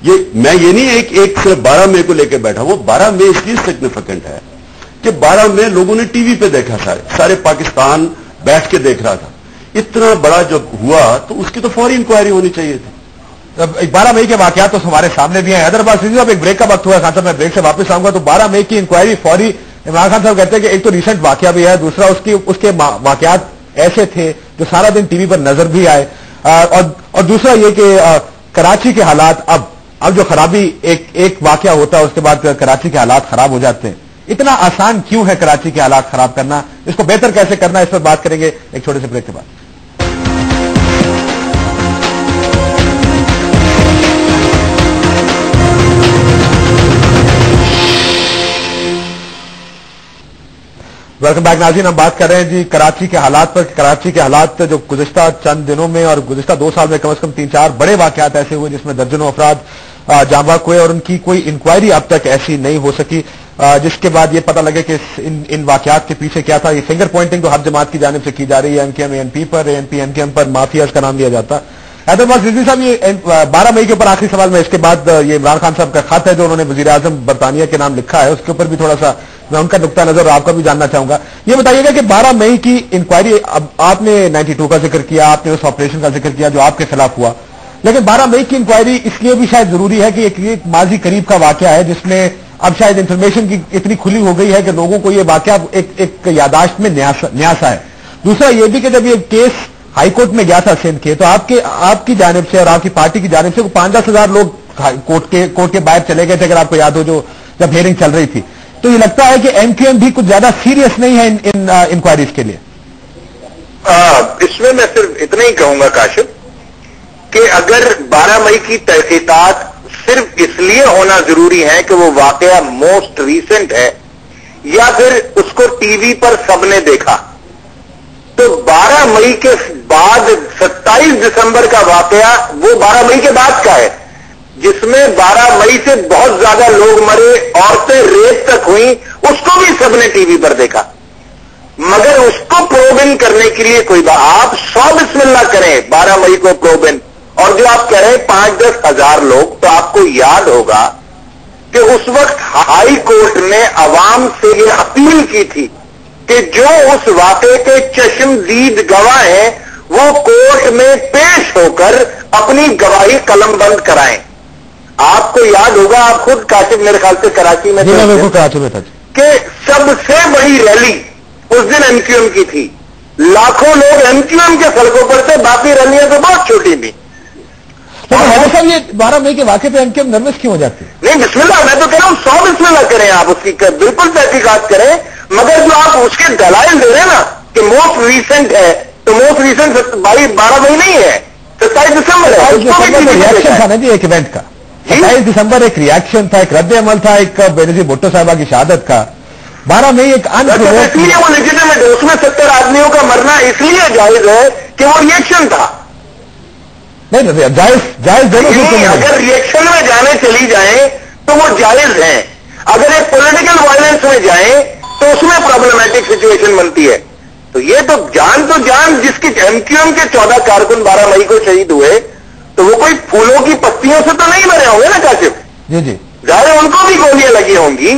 मैं ये नहीं एक सिर्फ 12 मई को लेकर बैठा हूं। 12 मई इसलिए सिग्निफिकेंट है कि 12 मई लोगों ने टीवी पे देखा, सारे पाकिस्तान बैठ के देख रहा था। इतना बड़ा जब हुआ तो उसकी तो फौरी इंक्वायरी होनी चाहिए थी। 12 मई के वाकयात तो हमारे सामने भी हैं। हैदराबाद से अब एक ब्रेक का वक्त हुआ है, खान साहब मैं ब्रेक से वापस आऊंगा। तो 12 मई की इंक्वायरी फौरी, इमरान खान साहब कहते हैं कि एक तो रिसेंट वाकया भी है, दूसरा उसके वाकयात ऐसे थे जो सारा दिन टीवी पर नजर भी आए, और दूसरा ये कि कराची के हालात, अब जो खराबी एक वाकया होता है उसके बाद कराची के हालात खराब हो जाते हैं। इतना आसान क्यों है कराची के हालात खराब करना, इसको बेहतर कैसे करना, इस पर बात करेंगे एक छोटे से ब्रेक के बाद। वेलकम बैक नाज़रीन, हम बात कर रहे हैं जी कराची के हालात पर। कराची के हालात जो गुज़िश्ता चंद दिनों में और गुज़िश्ता 2 साल में कम से कम 3-4 बड़े वाकयात ऐसे हुए जिसमें दर्जनों अफराद जाँ बहक हुए और उनकी कोई इंक्वायरी अब तक ऐसी नहीं हो सकी, जिसके बाद ये पता लगे कि इन वाकयात के पीछे क्या था। ये फिंगर पॉइंटिंग तो हर जमात की जानिब से की जा रही है, एमकेएम एएनपी पर, एएनपी एमकेएम पर माफियाज का नाम लिया जाता है। हैदराबाद रिजवी साहब, ये 12 मई के ऊपर आखिरी सवाल में, इसके बाद ये इमरान खान साहब का खत है जो उन्होंने वजीर आजम बरतानिया के नाम लिखा है, उसके ऊपर भी थोड़ा सा मैं उनका नुक्ता नजर आपका भी जानना चाहूंगा। ये बताइएगा कि 12 मई की इंक्वायरी, अब आपने 92 का जिक्र किया, आपने उस ऑपरेशन का जिक्र किया जो आपके खिलाफ हुआ, लेकिन 12 मई की इंक्वायरी इसलिए भी शायद जरूरी है कि एक माजी करीब का वाकया है जिसमें अब शायद इंफॉर्मेशन की इतनी खुली हो गई है कि लोगों को ये वाकया एक यादाश्त में न्यासा है। दूसरा ये भी कि जब ये केस हाईकोर्ट में गया था सिंध के, तो आपकी जानिब से और आपकी पार्टी की जानिब से वो 5-10 हजार लोग कोर्ट के बाहर चले गए थे, अगर आपको याद हो, जो जब हियरिंग चल रही थी। तो ये लगता है कि एमक्यूएम भी कुछ ज्यादा सीरियस नहीं है इन इंक्वायरीज के लिए। इसमें मैं सिर्फ इतना ही कहूंगा काशिफ कि अगर 12 मई की तहकीकात सिर्फ इसलिए होना जरूरी है कि वो वाकया मोस्ट रीसेंट है या फिर उसको टीवी पर सबने देखा, तो 12 मई के बाद 27 दिसंबर का वाकया वो 12 मई के बाद का है, जिसमें 12 मई से बहुत ज्यादा लोग मरे, औरतें रेप तक हुई, उसको भी सबने टीवी पर देखा। मगर उसको प्रोबिन करने के लिए कोई आप 100 बिस्मिल्लाह करें 12 मई को प्रोबिन, और जो आप कह रहे हैं 5-10 हजार लोग, तो आपको याद होगा कि उस वक्त हाई कोर्ट ने अवाम से ये अपील की थी कि जो उस वाकये के चश्मदीद गवाह हैं वो कोर्ट में पेश होकर अपनी गवाही कलमबंद कराएं। आपको याद होगा, आप खुद काशिफ मेरे ख्याल से कराची में थे, कि सबसे बड़ी रैली उस दिन एमक्यूएम की थी, लाखों लोग एमक्यूएम के सड़कों पर थे, बाकी रैलियां तो बहुत छोटी थी। साहब, ये 12 मई के वाकये पे एमक्यूएम नर्वस क्यों हो जाती है? नहीं, बिस्मिल्लाह, मैं तो कह रहा हूं 100 बिस्मिल्लाह करें, आप उसकी बिल्कुल तहकीकात करें, मगर जो आप उसके दलाइल दे रहे हैं ना कि मोस्ट रीसेंट है, तो मोस्ट रीसेंट 12 मई नहीं है, 27 दिसंबर है। रिएक्शन था ना जी एक इवेंट का, 27 दिसंबर एक रिएक्शन था, एक रद्द अमल था एक बेनजीर भुट्टो साहबा की शहादत का। 12 मई एक इसलिए वो लेजिटिमेट है, उसमें 70 आदमियों का मरना इसलिए जायज है कि वो रिएक्शन था। नहीं, जायज दोनों। अगर रिएक्शन में जाने चली जाए तो वो जायज है, अगर एक पॉलिटिकल वायलेंस में जाए तो उसमें प्रॉब्लमेटिक सिचुएशन बनती है। तो ये तो जान जिसकी एमक्यूएम के 14 कारकुन 12 मई को शहीद हुए, तो वो कोई फूलों की पत्तियों से तो नहीं मरे होंगे ना काशिफ? जी जी, जाहिर है उनको भी गोलियां लगी होंगी,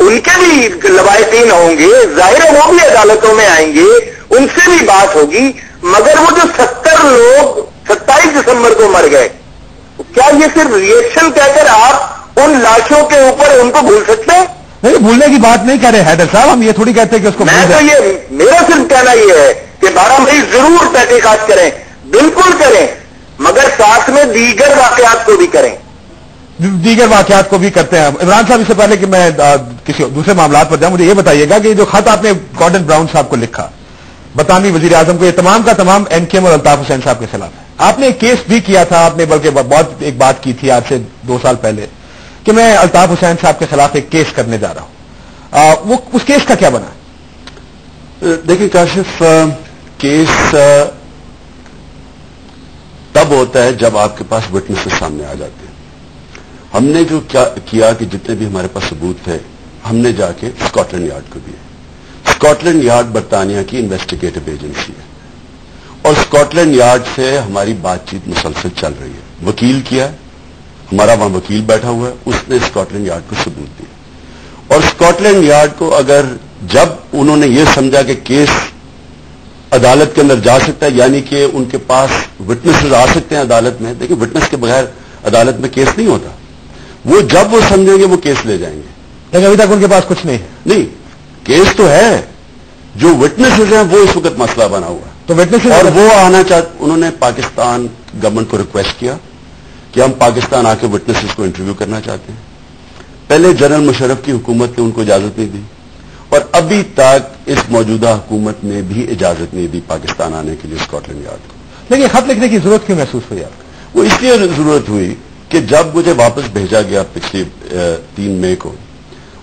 उनके भी लवायतीन होंगे, जाहिर है वो भी अदालतों में आएंगे, उनसे भी बात होगी। मगर वो जो 70 लोग 27 दिसंबर को मर गए, क्या ये सिर्फ रिएक्शन कहकर आप उन लाशों के ऊपर उनको भूल सकते हैं? नहीं, भूलने की बात नहीं कर रहे हैदर साहब, हम ये थोड़ी कहते हैं कि उसको मैं तो ये मेरा सिर्फ कहना ये है कि 12 मई जरूर तहकीकात करें, बिल्कुल करें, मगर साथ में दीगर वाकयात को भी करें। दीगर वाकयात को भी करते हैं। इमरान साहब, इससे पहले कि मैं किसी दूसरे मामला पर जाऊं, मुझे ये बताइएगा कि जो खत आपने गॉर्डन ब्राउन साहब को लिखा, बरतानवी वजीर आजम को, ये तमाम का तमाम एमकेएम और अल्ताफ हुसैन साहब के खिलाफ है। आपने एक केस भी किया था, आपने बल्कि बहुत एक बात की थी आज से 2 साल पहले कि मैं अल्ताफ हुसैन साहब के खिलाफ एक केस करने जा रहा हूं। वो उस केस का क्या बना? देखिए काशिफ, केस तब होता है जब आपके पास विटनेसेस सामने आ जाते हैं। हमने जो क्या किया कि जितने भी हमारे पास सबूत थे, हमने जाके स्कॉटलैंड यार्ड को दिए। स्कॉटलैंड यार्ड बरतानिया की इन्वेस्टिगेटिव एजेंसी है और स्कॉटलैंड यार्ड से हमारी बातचीत मुसलसल चल रही है। वकील किया, ہمارا وہاں وکیل بیٹھا ہوا ہے, اس نے اسکاٹ لینڈ یارڈ کو ثبوت دیا. اور اسکاٹ لینڈ یارڈ کو اگر جب انہوں نے یہ سمجھا کہ کیس عدالت کے اندر جا سکتا ہے, یعنی کہ ان کے پاس وٹنسز آ سکتے ہیں عدالت میں, دیکھیں وٹنس کے بغیر عدالت میں کیس نہیں ہوتا, وہ جب وہ سمجھیں گے وہ کیس لے جائیں گے. لیکن ابھی تک ان کے پاس کچھ نہیں ہے. نہیں, کیس تو ہے, جو وٹنسز ہیں وہ اس وقت مسئلہ بنا ہوا ہے. تو وٹنسز اور وہ آنا چاہتے, انہوں نے پاکستان گورنمنٹ کو ریکویسٹ کیا کہ ہم پاکستان آ کے وٹنسز کو انٹرویو کرنا چاہتے ہیں. پہلے جنرل مشرف کی حکومت نے ان کو اجازت نہیں دی, اور ابھی تک اس موجودہ حکومت نے بھی اجازت نہیں دی پاکستان آنے کے لیے اسکاٹ لینڈ یارڈ کو. لیکن خط لکھنے کی ضرورت کیوں محسوس ہوئی آپ کو؟ وہ اس لیے ضرورت ہوئی کہ جب مجھے واپس بھیجا گیا پچھلی 3 مئی کو,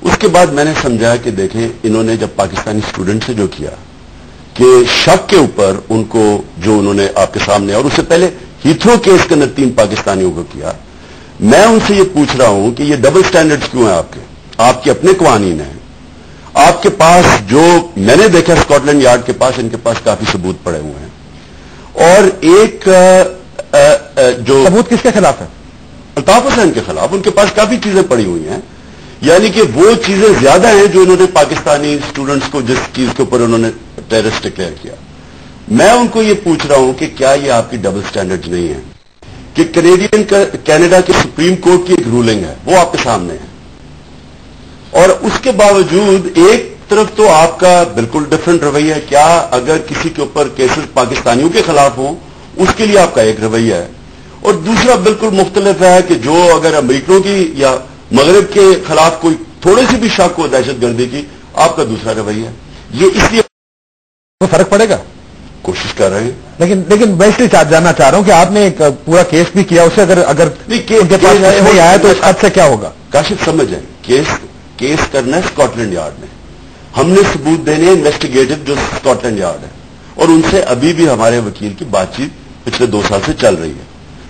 اس کے بعد میں نے سمجھا کہ دیکھیں انہوں نے جب پاکستانی اسٹوڈنٹ سے جو کیا کہ شک کے اوپر ان کو جو انہوں نے آپ کے سامنے, اور اس سے پہلے ہیتھرو کیس کے اندر 3 پاکستانیوں کو کیا, میں ان سے یہ پوچھ رہا ہوں کہ یہ ڈبل سٹینڈرڈز کیوں ہیں آپ کے اپنے قوانین ہیں, آپ کے پاس جو میں نے دیکھا اسکاٹ لینڈ یارڈ کے پاس, ان کے پاس کافی ثبوت پڑے ہوئے ہیں, اور ایک جو ثبوت کس کے خلاف ہے؟ الطاف حسین کے خلاف ان کے پاس کافی چیزیں پڑی ہوئی ہیں, یعنی کہ وہ چیزیں زیادہ ہیں جو انہوں نے پاکستانی اسٹوڈنٹس کو جس چیز کے اوپر انہوں نے ٹیررسٹ ڈکلیئر کیا. میں ان کو یہ پوچھ رہا ہوں کہ کیا یہ آپ کی ڈبل سٹینڈرڈ نہیں ہے کہ کینیڈا کے سپریم کورٹ کی ایک رولنگ ہے, وہ آپ کے سامنے ہے, اور اس کے باوجود ایک طرف تو آپ کا بالکل ڈفرنٹ رویہ ہے, کیا اگر کسی کے اوپر کیسز پاکستانیوں کے خلاف ہوں اس کے لیے آپ کا ایک رویہ ہے, اور دوسرا بالکل مختلف ہے کہ جو اگر امریکنوں کی یا مغرب کے خلاف کوئی تھوڑی سی بھی شک ہو دہشت گردی کی, آپ کا دوسرا رویہ ہے. یہ اس لیے فرق پڑے گا, کوشش کر رہے ہیں. لیکن ویسے جاننا چاہ رہا ہوں کہ آپ نے ایک پورا کیس بھی کیا, اسے اگر ان کے پاس نہیں آیا تو اس حد سے کیا ہوگا؟ کاشف سمجھ جائیں, کیس کرنا ہے اسکاٹ لینڈ یارڈ میں, ہم نے ثبوت دینے انویسٹیگیٹو جو اسکاٹ لینڈ یارڈ ہے, اور ان سے ابھی بھی ہمارے وکیل کی بات چیت پچھلے 2 سال سے چل رہی ہے.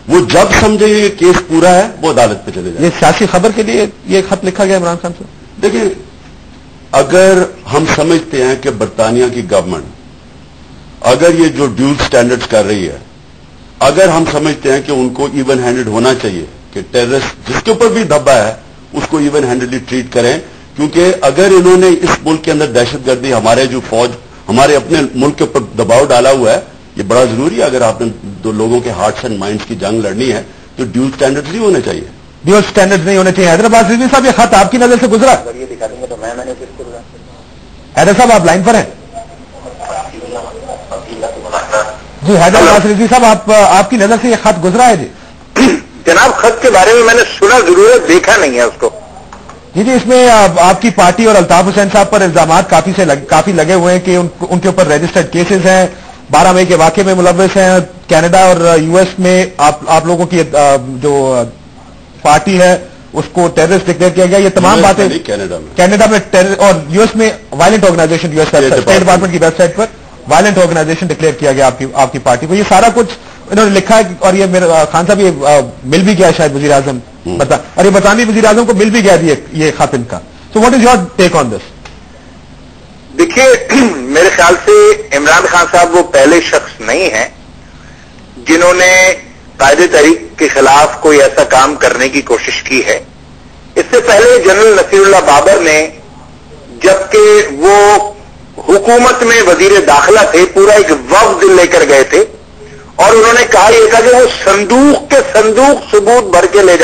وہ جب سمجھے یہ کیس پورا ہے وہ عدالت پہ چلے جائیں. یہ سیاسی خبر کے لیے یہ خط لکھا گیا عمران خان سے؟ دیکھیں, اگر ہم سمجھتے ہیں کہ برطانیہ کی گورنمنٹ اگر یہ جو ڈیول سٹینڈرڈز کر رہی ہے, اگر ہم سمجھتے ہیں کہ ان کو ایون ہینڈڈ ہونا چاہیے, کہ ٹیررسٹ جس کے اوپر بھی دھبا ہے اس کو ایون ہینڈڈلی ٹریٹ کریں, کیونکہ اگر انہوں نے اس ملک کے اندر دہشت گردی, ہمارے جو فوج ہمارے اپنے ملک کے اوپر دباؤ ڈالا ہوا ہے, یہ بڑا ضروری ہے. اگر آپ نے 2 لوگوں کے ہارٹس اینڈ مائنڈس کی جنگ لڑنی ہے تو ڈیول سٹینڈرڈز نہیں ہونے چاہیے. ڈیول سٹینڈرڈز نہیں ہونے چاہیے. حیدرآباد رضوی صاحب, یہ خط آپ کی نظر سے گزرا؟ یہ دکھا دیں گے تو میں نے حیدر صاحب آپ لائن پر ہیں؟ جی حیدر رضوی صاحب, آپ کی نظر سے یہ خط گزرا ہے؟ جی جناب, خط کے بارے میں میں نے سنا ضرور ہے, دیکھا نہیں ہے اس کو. جی اس میں آپ کی پارٹی اور الطاف حسین صاحب پر الزامات کافی لگے ہوئے ہیں کہ ان کے اوپر رجسٹرڈ کیسز ہیں, 12 مئی کے واقعے میں ملوث ہیں, کینیڈا اور یو ایس میں آپ لوگوں کی جو پارٹی ہے اس کو ٹیررسٹ ڈکلیئر کیا گیا. یہ تمام باتیں کینیڈا میں اور یو ایس میں violent organization, U S state department کی ویب سائٹ پر وائلنٹ آرگنائزیشن ڈکلیئر کیا گیا آپ کی پارٹی کو. یہ سارا کچھ انہوں نے لکھا ہے, اور یہ میرے خان صاحب یہ مل بھی گیا شاید وزیر اعظم, اور یہ برطانوی وزیر اعظم کو مل بھی گیا یہ خط ان کا. So what is your take on this? دیکھیے, میرے خیال سے عمران خان صاحب وہ پہلے شخص نہیں ہیں جنہوں نے قائد تحریک کے خلاف کوئی ایسا کام کرنے کی کوشش کی ہے. اس سے پہلے جنرل نصیر اللہ بابر نے, جبکہ وہ حکومت میں وزیر داخلہ تھے, پورا ایک وفد لے کر گئے تھے, اور انہوں نے کہا یہ تھا کہ وہ صندوق ثبوت بھر کے لے